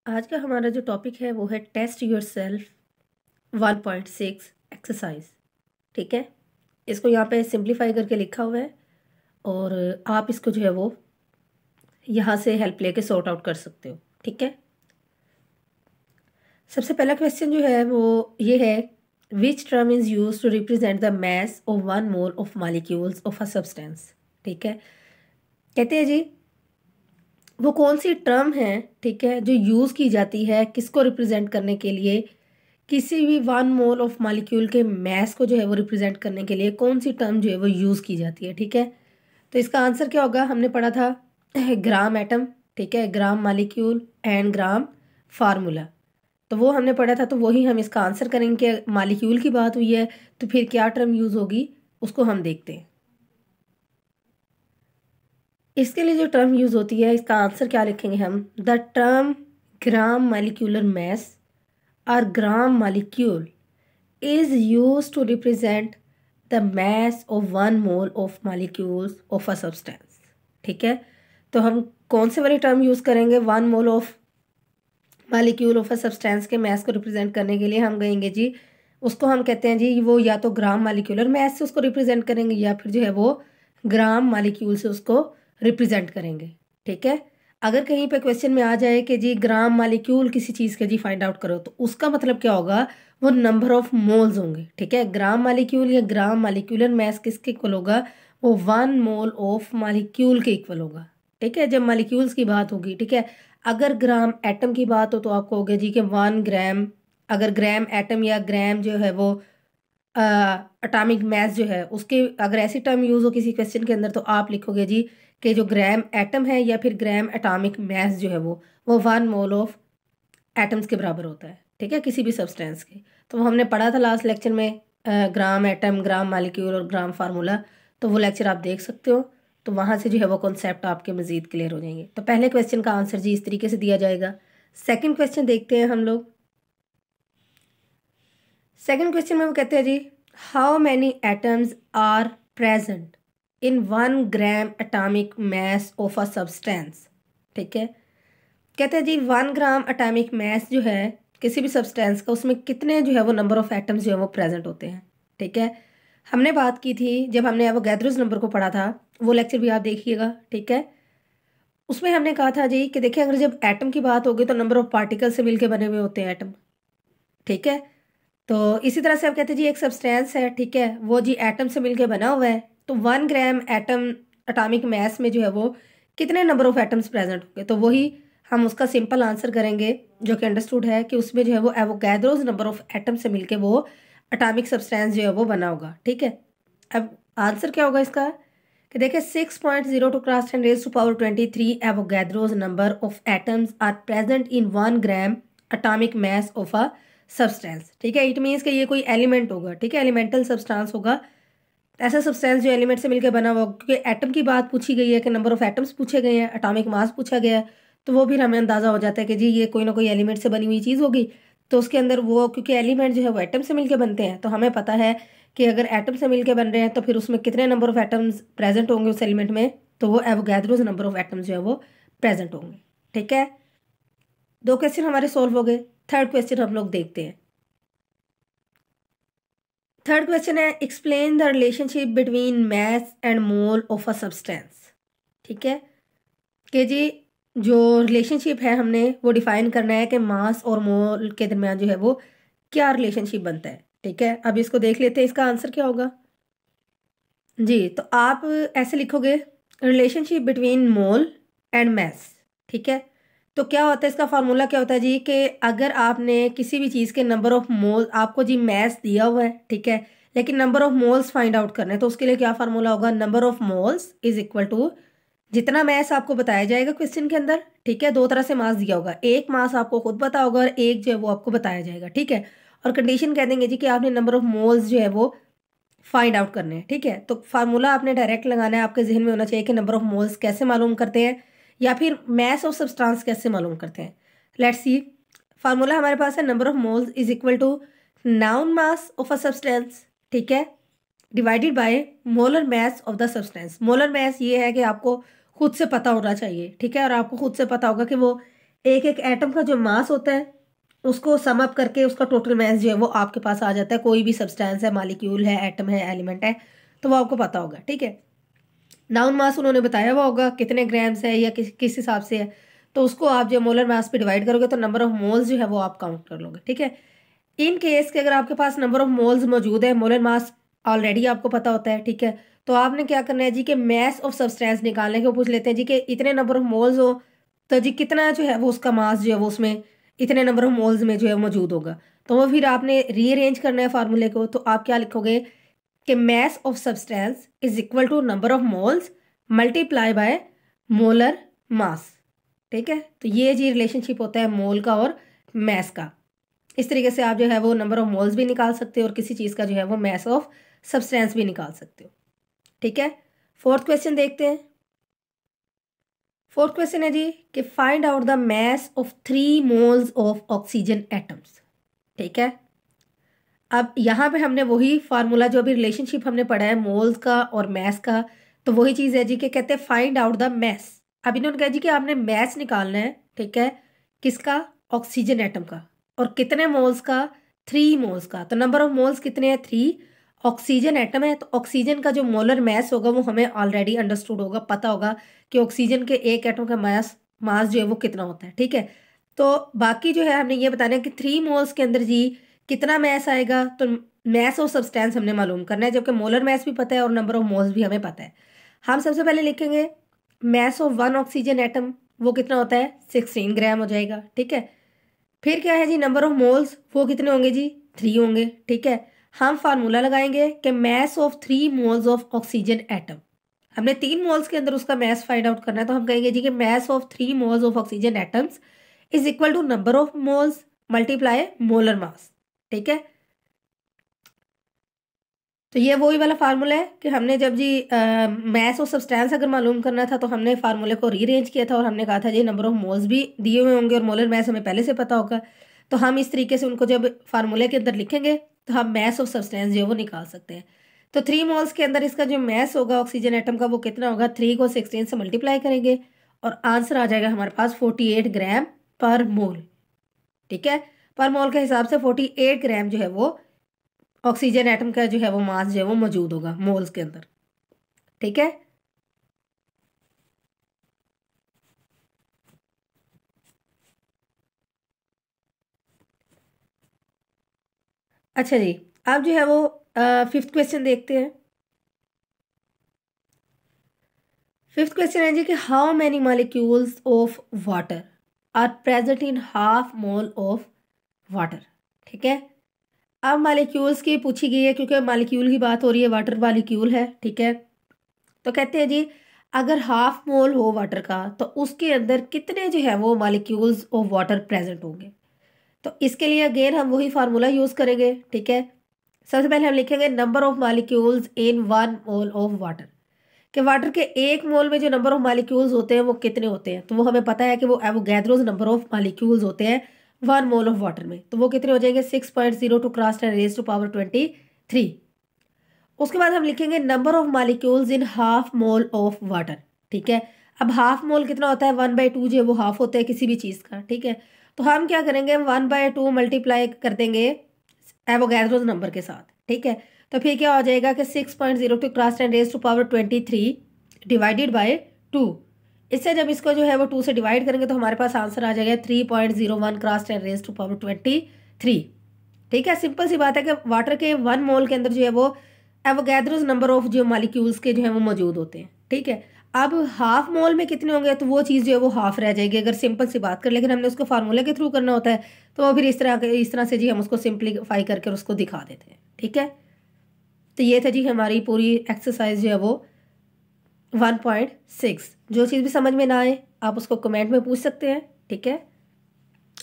आज का हमारा जो टॉपिक है वो है टेस्ट योर सेल्फ 1.6 एक्सरसाइज। ठीक है, इसको यहाँ पे सिंप्लीफाई करके लिखा हुआ है और आप इसको जो है वो यहाँ से हेल्प लेके सॉर्ट आउट कर सकते हो। ठीक है, सबसे पहला क्वेश्चन जो है वो ये है, which term is use to represent the mass of 1 mole of molecules of a substance. ठीक है, कहते हैं जी वो कौन सी टर्म है, ठीक है, जो यूज़ की जाती है किसको रिप्रेजेंट करने के लिए, किसी भी 1 मोल ऑफ मॉलिक्यूल के मास को जो है वो रिप्रेजेंट करने के लिए कौन सी टर्म जो है वो यूज़ की जाती है। ठीक है, तो इसका आंसर क्या होगा, हमने पढ़ा था ग्राम एटम, ठीक है, gram molecule and gram formula. तो वो हमने पढ़ा था, तो वही हम इसका आंसर करेंगे। मॉलिक्यूल की बात हुई है तो फिर क्या टर्म यूज़ होगी उसको हम देखते हैं। इसके लिए जो टर्म यूज़ होती है, इसका आंसर क्या लिखेंगे हम, the term gram molecular mass और gram molecule is use to represent the mass of 1 mole of molecules of a substance. ठीक है, तो हम कौन से वाली टर्म यूज़ करेंगे, 1 mole of molecule of a substance के मास को रिप्रेजेंट करने के लिए हम कहेंगे जी, उसको हम कहते हैं जी वो या तो ग्राम मालिक्यूलर मास से उसको रिप्रेजेंट करेंगे या फिर जो है वो ग्राम मालिक्यूल से उसको रिप्रेजेंट करेंगे। ठीक है, अगर कहीं पे क्वेश्चन में आ जाए कि जी ग्राम मालिक्यूल किसी चीज़ के जी फाइंड आउट करो, तो उसका मतलब क्या होगा, वो नंबर ऑफ मोल्स होंगे। ठीक है, ग्राम मालिक्यूल या ग्राम मालिक्यूलर मास किसके इक्वल होगा, वो 1 मोल ऑफ मालिक्यूल के इक्वल होगा। ठीक है, जब मालिक्यूल्स की बात होगी। ठीक है, अगर ग्राम एटम की बात हो तो आपको होगा जी कि 1 ग्राम, अगर ग्राम एटम या ग्राम जो है वो एटॉमिक मास जो है उसके, अगर ऐसी टर्म यूज़ हो किसी क्वेश्चन के अंदर, तो आप लिखोगे जी कि जो ग्राम एटम है या फिर ग्राम एटॉमिक मास जो है वो 1 मोल ऑफ एटम्स के बराबर होता है। ठीक है, किसी भी सब्सटेंस के। तो वो हमने पढ़ा था लास्ट लेक्चर में, ग्राम एटम, ग्राम मालिक्यूल और ग्राम फार्मूला। तो वो लेक्चर आप देख सकते हो, तो वहाँ से जो है वो कॉन्सेप्ट आपके मज़ीद क्लियर हो जाएंगे। तो पहले क्वेश्चन का आंसर जी इस तरीके से दिया जाएगा। सेकंड क्वेश्चन देखते हैं हम लोग। सेकंड क्वेश्चन में वो कहते हैं जी, how many atoms are present in 1 gram atomic mass of a substance. ठीक है, कहते हैं जी 1 ग्राम एटॉमिक मास जो है किसी भी सब्सटेंस का, उसमें कितने जो है वो नंबर ऑफ एटम्स जो है वो प्रेजेंट होते हैं। ठीक है, हमने बात की थी जब हमने एवोगैड्रोस नंबर को पढ़ा था, वो लेक्चर भी आप देखिएगा। ठीक है, उसमें हमने कहा था जी कि देखिए अगर जब एटम की बात होगी तो नंबर ऑफ पार्टिकल से मिलकर बने हुए होते हैं एटम। ठीक है, तो इसी तरह से आप कहते हैं जी एक सब्सटेंस है, ठीक है, वो जी एटम से मिलकर बना हुआ है, तो 1 ग्राम एटम एटॉमिक मास में जो है वो कितने नंबर ऑफ एटम्स प्रेजेंट होंगे। तो वही हम उसका सिंपल आंसर करेंगे जो कि अंडरस्टूड है कि उसमें जो है वो एवोगैड्रोस नंबर ऑफ एटम से मिलके वो एटॉमिक सब्सटेंस जो है वो बना होगा। ठीक है, अब आंसर क्या होगा इसका, कि देखिए 6.02 cross 10 raise to power 23 Avogadro's number of atoms are present in 1 gram atomic mass of a substance. ठीक है, इट मीन्स कि ये कोई एलिमेंट होगा। ठीक है, एलिमेंटल सब्सटेंस होगा, ऐसा सब्सटेंस जो एलिमेंट से मिलकर बना हुआ, क्योंकि एटम की बात पूछी गई है कि नंबर ऑफ एटम्स पूछे गए हैं, एटॉमिक मास पूछा गया है, तो वो फिर हमें अंदाज़ा हो जाता है कि जी ये कोई ना कोई एलिमेंट से बनी हुई चीज़ होगी। तो उसके अंदर वो, क्योंकि एलिमेंट जो है वो एटम से मिलकर बनते हैं, तो हमें पता है कि अगर एटम से मिलकर बन रहे हैं तो फिर उसमें कितने नंबर ऑफ एटम्स प्रेजेंट होंगे उस एलिमेंट में, तो वो एवोगैड्रोस नंबर ऑफ एटम्स जो है वो प्रेजेंट होंगे। ठीक है, 2 क्वेश्चन हमारे सॉल्व हो गए। थर्ड क्वेश्चन हम लोग देखते हैं। थर्ड क्वेश्चन है, explain the relationship between mass and mole of a substance. ठीक है, कि जी जो रिलेशनशिप है हमने वो डिफाइन करना है कि मास और मोल के दरमियान जो है वो क्या रिलेशनशिप बनता है। ठीक है, अब इसको देख लेते हैं, इसका आंसर क्या होगा जी। तो आप ऐसे लिखोगे, relationship between mole and mass. ठीक है, तो क्या होता है, इसका फार्मूला क्या होता है जी, कि अगर आपने किसी भी चीज़ के नंबर ऑफ मोल, आपको जी मास दिया हुआ है, ठीक है, लेकिन number of moles find out करने हैं, तो उसके लिए क्या फार्मूला होगा, number of moles is equal to जितना मास आपको बताया जाएगा क्वेश्चन के अंदर। ठीक है, 2 तरह से मास दिया होगा, एक मास आपको खुद पता होगा और एक जो है वो आपको बताया जाएगा। ठीक है, और कंडीशन कह देंगे जी कि आपने नंबर ऑफ मोल्स जो है वो फाइंड आउट करने हैं। ठीक है, तो फार्मूला आपने डायरेक्ट लगाना है, आपके जहन में होना चाहिए कि नंबर ऑफ मोल्स कैसे मालूम करते हैं या फिर मास ऑफ सब्सटेंस कैसे मालूम करते हैं। लेट्स सी, फार्मूला हमारे पास है, number of moles is equal to known mass of a substance, ठीक है, divided by molar mass of the substance. Molar mass ये है कि आपको खुद से पता होना चाहिए, ठीक है, और आपको खुद से पता होगा कि वो एक एक एटम का जो मास होता है उसको सम अप करके उसका टोटल मास जो है वो आपके पास आ जाता है। कोई भी सब्सटेंस है, मॉलिक्यूल है, एटम है, एलिमेंट है, तो वो आपको पता होगा, ठीक है। नाउन मास उन्होंने बताया हुआ होगा कितने ग्राम्स है या किस हिसाब से है, तो उसको आप जो मोलर मास पे डिवाइड करोगे तो नंबर ऑफ मोल्स जो है वो आप काउंट कर लोगे, ठीक है। इन केस के अगर आपके पास नंबर ऑफ मोल्स मौजूद है, मोलर मास ऑलरेडी आपको पता होता है, ठीक है, तो आपने क्या करना है जी कि मैस ऑफ सब्सटेंस निकालने के पूछ लेते हैं जी कि इतने नंबर ऑफ मोल्स हो तो जी कितना जो है वो उसका मास जो है वो उसमें इतने नंबर ऑफ मोल्स में जो है मौजूद होगा। तो वो फिर आपने रीअरेंज करना है फार्मूले को, तो आप क्या लिखोगे कि mass of substance is equal to number of moles multiply by molar mass, ठीक है। तो ये जी रिलेशनशिप होता है मोल का और मैस का। इस तरीके से आप जो है वो नंबर ऑफ मोल्स भी निकाल सकते हो और किसी चीज़ का जो है वो मैस ऑफ सब्सटेंस भी निकाल सकते हो, ठीक है। फोर्थ क्वेश्चन देखते हैं। फोर्थ क्वेश्चन है जी कि find out the mess of 3 moles of oxygen atoms, ठीक है। अब यहाँ पे हमने वही फार्मूला जो अभी रिलेशनशिप हमने पढ़ा है मोल्स का और मैस का, तो वही चीज़ है जी कि कहते हैं फाइंड आउट द मैस। अब इन्होंने कहा जी कि आपने मैस निकालना है, ठीक है, किसका, ऑक्सीजन एटम का, और कितने मोल्स का, 3 मोल्स का। तो नंबर ऑफ मोल्स कितने हैं, 3। ऑक्सीजन एटम है तो ऑक्सीजन का जो मोलर मैस होगा वो हमें ऑलरेडी अंडरस्टूड होगा, पता होगा कि ऑक्सीजन के एक एटम का मास मास जो है वो कितना होता है, ठीक है। तो बाकी जो है हमने ये बताना है कि 3 मोल्स के अंदर जी कितना मैस आएगा, तो मैस और सब्सटेंस हमने मालूम करना है, जबकि मोलर मैस भी पता है और नंबर ऑफ मोल्स भी हमें पता है। हम सबसे पहले लिखेंगे मैस ऑफ 1 ऑक्सीजन एटम, वो कितना होता है, 16 ग्राम हो जाएगा, ठीक है। फिर क्या है जी, नंबर ऑफ मोल्स वो कितने होंगे जी, 3 होंगे, ठीक है। हम फार्मूला लगाएंगे कि mass of 3 moles of oxygen atom, हमने 3 मोल्स के अंदर उसका मैस फाइंड आउट करना है, तो हम कहेंगे जी कि mass of 3 moles of oxygen atoms is equal to number of moles multiply molar mass, ठीक है। तो ये वही वाला फार्मूला है कि हमने जब जी मैस और सब्सटेंस अगर मालूम करना था तो हमने फार्मूले को रीअरेंज किया था और हमने कहा था जी नंबर ऑफ मोल्स भी दिए हुए होंगे और मोलर मैस हमें पहले से पता होगा, तो हम इस तरीके से उनको जब फार्मूले के अंदर लिखेंगे तो हम मैस ऑफ सब्सटेंस जो है वो निकाल सकते हैं। तो 3 मोल्स के अंदर इसका जो मैस होगा ऑक्सीजन एटम का वो कितना होगा, 3 को 16 से मल्टीप्लाई करेंगे और आंसर आ जाएगा हमारे पास 48 ग्राम पर मोल, ठीक है। पर मोल के हिसाब से 48 ग्राम जो है वो ऑक्सीजन एटम का जो है वो मास जो है वो मौजूद होगा मोल्स के अंदर, ठीक है। अच्छा जी, अब जो है वो फिफ्थ क्वेश्चन देखते हैं। फिफ्थ क्वेश्चन है जी कि how many molecules of water are present in half mole of water, ठीक है। अब मॉलिक्यूल्स की पूछी गई है क्योंकि मॉलिक्यूल की बात हो रही है, वाटर मॉलिक्यूल है, ठीक है। तो कहते हैं जी अगर हाफ मोल हो वाटर का तो उसके अंदर कितने जो है वो मॉलिक्यूल्स ऑफ वाटर प्रेजेंट होंगे। तो इसके लिए अगेन हम वही फार्मूला यूज़ करेंगे, ठीक है। सबसे पहले हम लिखेंगे number of molecules in 1 mole of water, कि वाटर के 1 मोल में जो नंबर ऑफ मॉलिक्यूल्स होते हैं वो कितने होते हैं। तो वो हमें पता है कि वो एवोगैड्रोस नंबर ऑफ मॉलिक्यूल्स होते हैं 1 मोल ऑफ वाटर में, तो वो कितने हो जाएंगे 6.02 क्रॉस 10 रेज टू पावर 23। उसके बाद हम लिखेंगे number of molecules in half mole of water, ठीक है। अब हाफ मोल कितना होता है, 1/2 जो है वो हाफ होता है किसी भी चीज़ का, ठीक है। तो हम क्या करेंगे 1/2 मल्टीप्लाई कर देंगे एवोगैड्रोस नंबर के साथ, ठीक है। तो फिर क्या हो जाएगा कि 6.02 cross 10 raise to power 23 divided by 2। इससे जब इसको जो है वो 2 से डिवाइड करेंगे तो हमारे पास आंसर आ जाएगा 3.01 क्रॉस 10 रेज टू पावर 23, ठीक है। सिंपल सी बात है कि वाटर के 1 मोल के अंदर जो है वो एवोगैड्रोस नंबर ऑफ जो मॉलिक्यूल्स के जो है वो मौजूद होते हैं, ठीक है। अब हाफ मोल में कितने होंगे, तो वो चीज़ जो है वो हाफ रह जाएगी अगर सिंपल सी बात कर, लेकिन हमने उसको फार्मूले के थ्रू करना होता है तो वो फिर इस तरह से जी हम उसको सिंप्लीफाई करके उसको दिखा देते हैं, ठीक है। तो ये था जी हमारी पूरी एक्सरसाइज जो है वो 1.6। जो चीज़ भी समझ में ना आए आप उसको कमेंट में पूछ सकते हैं, ठीक है।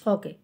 ओके।